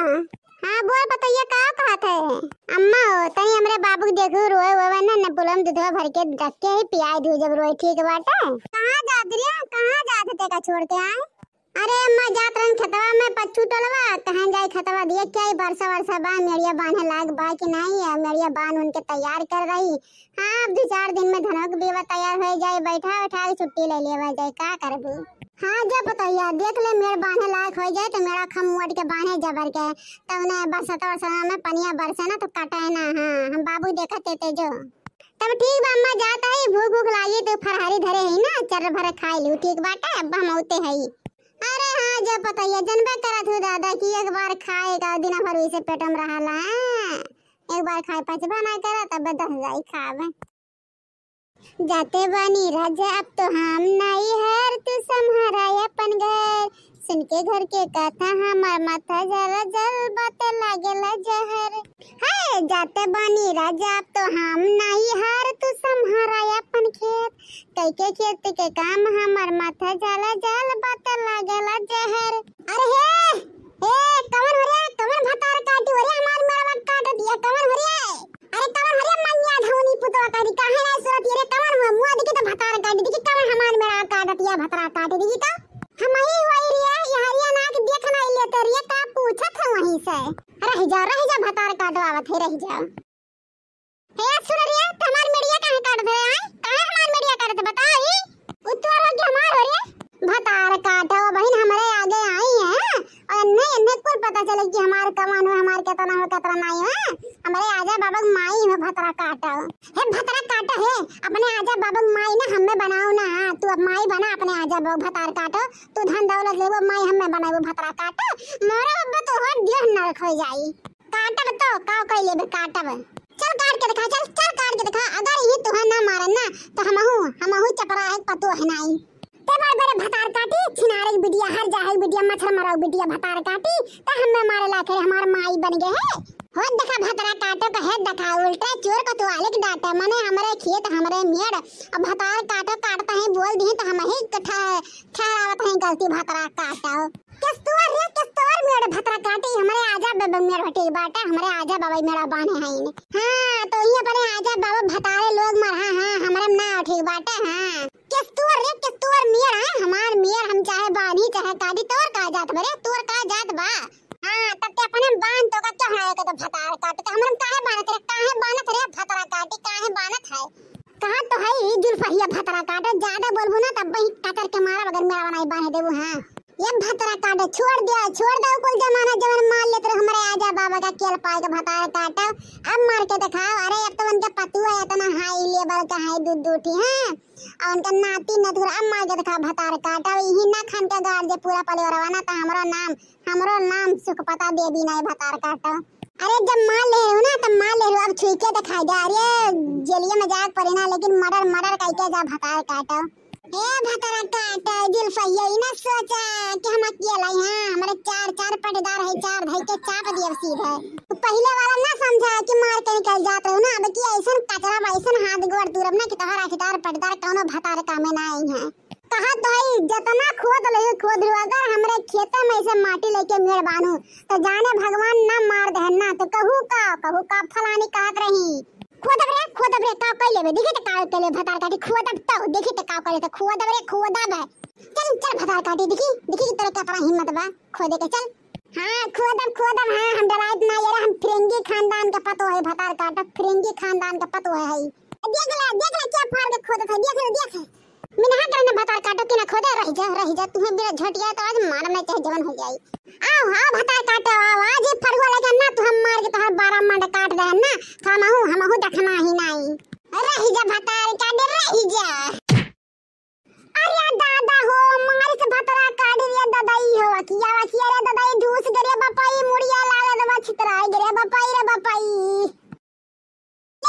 हाँ बोल बताइए का कहत है। अम्मा हो तई हमरे बाबू के देखो रोए होवे ना न पुलम दूधवा भर के रख के ही पियाई दू जब रोए ठीक बाटे। कहां जात रे कहां जात ते का छोड़ के आए। अरे अम्मा जात रन खतवा में पच्छू टलवा कहां जाए खतवा दिए क्या बरसा बरसा बा मेरिया बांधे लाग बा कि नहीं है मेरिया बांध उनके तैयार कर रही। हां अब 2-4 दिन में धनक बेवा तैयार हो जाए बैठा उठा के छुट्टी ले लेवा जाए का करबू। हाँ जब बताइए देख ले मेरे बांधे लायक हो जाए तो मेरा खम उठ के बांधे जबर के तब ने बरसात वरसात में पनिया बरसे ना तो कटाए ना। हाँ हम बाबू देखते थे जो तब ठीक बा अम्मा जाता है भूख भूख लागी तो फरहारी धरे है ना चर भर खाई लू ठीक बाटे अब हम होते है। अरे हाँ जब बताइए जनबे करत हूँ दादा कि एक बार खाएगा दिन भर वैसे पेट में रहला एक बार खाए पचबा ना करा तब 10 जाई खावे जाते बनी राजा अब तो हम नहीं हर तू संहारा अपन घर सुन के घर के कथा हमार माथा जरा जल बात लागेला जहर है जाते बनी राजा अब तो हम नहीं हर तू संहारा अपन खेत कई के खेत के काम हमार माथा जला जल बात लागेला जहर। अरे हे कवन हो रे कवन भतार काटी हो रे हमार मेरा काट दिया कवन हो रे। अरे कवन हो रे मनिया धौनी पुतवा काटी काहे ना सूरत ये कवन हो मुआ दिखी तो भतार काटी दिखी कवन हमार मेरा काट दिया भतार काटी दिखी तो हम ही होई रे यहरिया ना के देखना ले तो रे का पूछत है वहीं से रह जा भतार काटवावत है रह जा। हे सुन रे हमार मेरिया काहे काट दे आए काहे हमार मेरिया काट दे बताई उत्तर हो के हमार हो रे भतार काटो बहन हमारे आगे आई है और नहीं इन्हें कुल पता चले कि हमार कमान हो हमार कितना हो कितना नहीं है हमारे आजा बाबा माई हो भतरा काटो हे भतरा काटो है अपने आजा बाबा माई ना हमें बनाओ ना तू अब माई बना अपने आजा बाबा भतार काटो तू धन दौलत लेबो माई हमें बनाबो भतरा काटो मोरे अब तो हर देह नरक हो जाई काटब तो काव कई लेबे काटब चल काट के दिखा चल काट के दिखा अगर ये तुहे ना मारन ना तो हमहू चपरा है पतो है नहीं ते बार बेरे भतार काटी छिनारे बिटिया हर जाहे बिटिया मच्छर मारो बिटिया भतार काटी त हमें मारे लाखे हमार माई बन गए है हो देखा भतरा काटो का है देखा उल्टा चोर को तो आले के डाटा माने हमारे खेत हमारे मेड़ अब भतार काटो काटता है बोल दिए तो हम ही ठहरावत है गलती भतरा काटो किस तोर मेड़ भतरा काटी हमारे आजा बाबा मेड़ हटे बाटा हमारे आजा बाबा मेरा बाने है हां तो ये पर आजा बाबा भतारे लोग मर हां हमारे ना ठीक बाटा हां किस तोर मेड़ है हमार मेड़ हम चाहे बानी चाहे काटी तोर का जात बरे तोर का जात बा हां तब ते अपने बांध तो का क्या है तो भतार काट तो हमन काहे बानत रे भतरा काटी काहे बानत है कहा तो है जुल्फहिया भतरा काटो ज्यादा बोलबो ना तब ही कतर के मारा अगर मेरा बनाई बाने देबो हां ये भतरा काटो छोड़ दो कोई जमाना जवन मार लेते हमारे आजा बाबा का केल पाए के भतार काटो अब मार के दिखाओ। अरे अब तो उनका पतु है इतना हाई लेवल का है दूध दूठी है और उनका नाती नथुर अब मार के दिखाओ भतार काटो यही ना खान के गाड़ जे पूरा परिवार ना तो हमरो नाम सुख पता देबी नहीं भतार काटो। अरे जब मार ले हो ना तब मार ले हो अब छुई के दिखाई जा अरे जेलिया में जाग पड़े ना लेकिन मर्डर करके जा भतार काटो हे भतरा काटो जुल्फिया ना सोचा कि हम अकेला हैं हमारे चार पटेदार है चार भाई के चाप दिए सीधे तो पहले वाला ना समझा कि मार के निकल जात रहो ना अब की ऐसन कचरा ऐसन हाथ गोड़ तुरब ना कि तोहर आखिदार पटेदार कोनो भतार कामे ना आई है कहा तो है जितना खोद लो अगर हमरे खेत में ऐसे माटी लेके मेड़ बानू तो जाने भगवान ना मार दे ना तो कहू का फलानी कहत रही खोदब रे का कई लेबे देखि त का कले भतार काटी खोदब तो देखि त का करे त खोदब चल भतार काटी देखि तेरे कितना हिम्मत बा खोदे के चल हां खोदब हां हम डराइत ना यार हम फिरंगी खानदान का पतो है भतार काटा फिरंगी खानदान का पतो है देख ले क्या फाड़ के खोदत है देख मिनहा करने भतार काटो कि ना खोदे रह जा तुम्हें मेरा झटिया तो आज मारने चाहे जवन हो जाई आओ भतार काटो आज फरवा लगा ना तो हम मार के तो 12 मंड काट दे ना हमहू देखना ही नहीं रह जा भतार काटे रह जा। अरे दादा हो मारे से भतार काट रे दादाई हो किया रे दादाई ढूस गरे बापाई मुड़िया लागे दबा छितराई गरे बापाई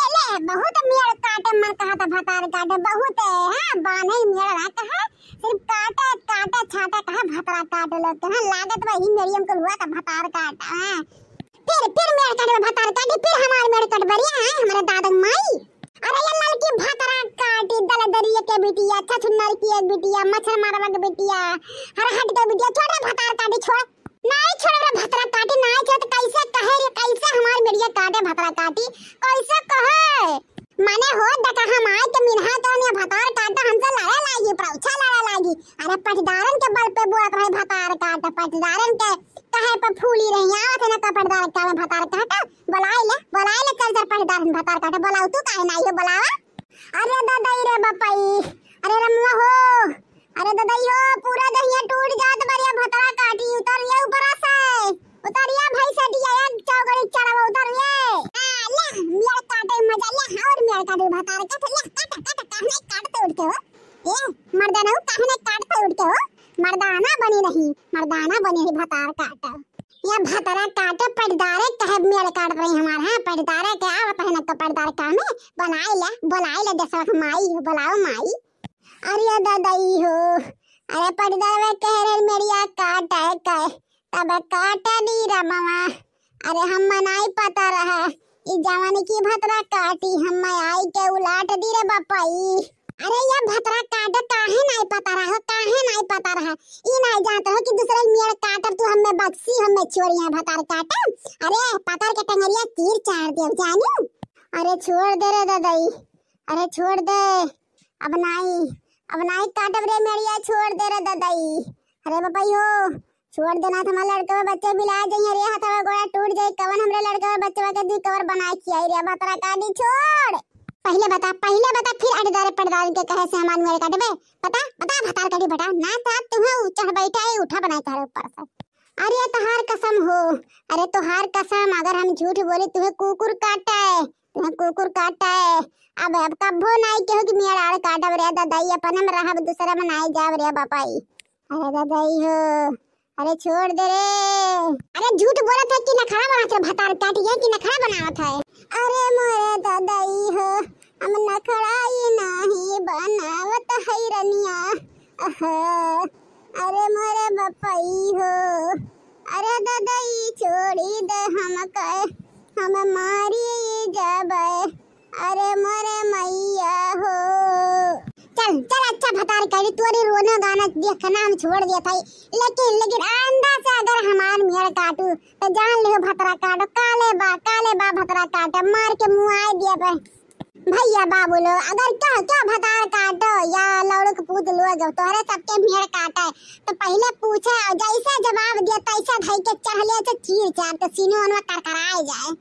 ले बहुत मेड़ काटे मन कहा था भतार काटे बहुत है बाने मेड़ ना कहा सिर्फ काटे छाटा कहा भतार काटे लोग कहा लागत वही मेरियम को हुआ था भतार काटा है फिर मेड़ काटे भतार काटे फिर हमारे मेड़ कट बढ़िया है हमारे दादा माई। अरे ये लड़की भतार काटी दलदरिया के बिटिया छछनर की एक बिटिया मच्छर मारवा के बिटिया हर हट के बिटिया छोड़ भतार काटी छोड़ नहीं छोड़ भतार काटी नहीं छोड़ कहे पर फूली रही आवत है ना कपड़दार का में भतार काटा बोलाए ले चल चल पड़दार भतार काटा बोलाऊ तू काहे ना यो बोलावा। अरे दादा रे बापाई अरे रमुआ हो अरे दादा यो पूरा दहिया टूट जात बरिया भतरा काटी उतर ये ऊपर से उतरिया भाई सटिया एक चौगड़ी चढ़ावा उतर ये ले मेड़ काटे मजा ले और मेड़ काटे भतार काट ले काट काहे काटते उठ के हो ए मर्दाना काहे काटते उठ के हो मर्दाना बनी नहीं भतार काटा या भतरा काटे पड़दारे कहे मेल काट रही हमार हां पड़दारे के आवत है ना तो पड़दार का में बुलाए ले दसवा माई हो बुलाओ माई। अरे दादाई हो अरे पड़दारे कह रहे मेरिया काटा है कह तब काटा दी रा मामा अरे हम मनाई पता रहा ई जवानी की भतरा काटी हम आई के उलाट दी रे बापाई। अरे ये भतरा काटे काहे नहीं पता रहा ई नहीं जानते हो कि दूसरे मेड़ काटर तू हमें बक्सी हमें छोड़िया भतार काटे अरे पतार के टंगरिया तीर चार दे जानू। अरे छोड़ दे रे दादाई अरे छोड़ दे अब नहीं काटब रे मेड़िया छोड़ दे रे दादाई। अरे बापाई हो छोड़ देना था हमारे लड़के बच्चे बिला जाइए रे हथवा गोड़ा टूट जाए कवन हमरे लड़के बच्चे के दी कवर बनाए किया रे भतरा काटी छोड़। पहले बता फिर अड़दारे पड़दारे के कहे से हमार मेरे काटे बे बता भतार काटी बेटा ना ता तुम्हें चढ़ बैठा है उठा बनाए कर ऊपर से। अरे तोहार कसम हो अरे तोहार कसम अगर हम झूठ बोले तुम्हें कुकुर काटा है अब कब्बो नहीं के हो कि मेरा आड़ काटब रे दादाई अपन में रहब दूसरा में नहीं जाब रे बापाई। अरे दादाई हो अरे छोड़ दे रे अरे झूठ बोलत है कि नखरा बनात है भतार काटी है कि नखरा बनावत है। अरे मोरे दादाई हो हम नखराई नहीं बनावत है रनिया अरे मोरे बापाई हो अरे दादाई छोड़ी दे हम मारी जाबे अरे मोरे मैया हो। चल अच्छा भतार करी तोरी रोना गाना देखना हम छोड़ दिया था लेकिन आंदा से अगर हमार मेड़ काटू तो जान लियो भतरा काटो काले बा भतरा काटे मार के मुंह आए दिया पे भैया बाबू लो अगर क्या भतार काटो या लौड़क पूत लोग तोहरे सबके मेड़ काटे तो पहले पूछे जैसे जवाब दिया तैसे धई के चढ़ले से चीर चार तो सीने में करकराए जाए।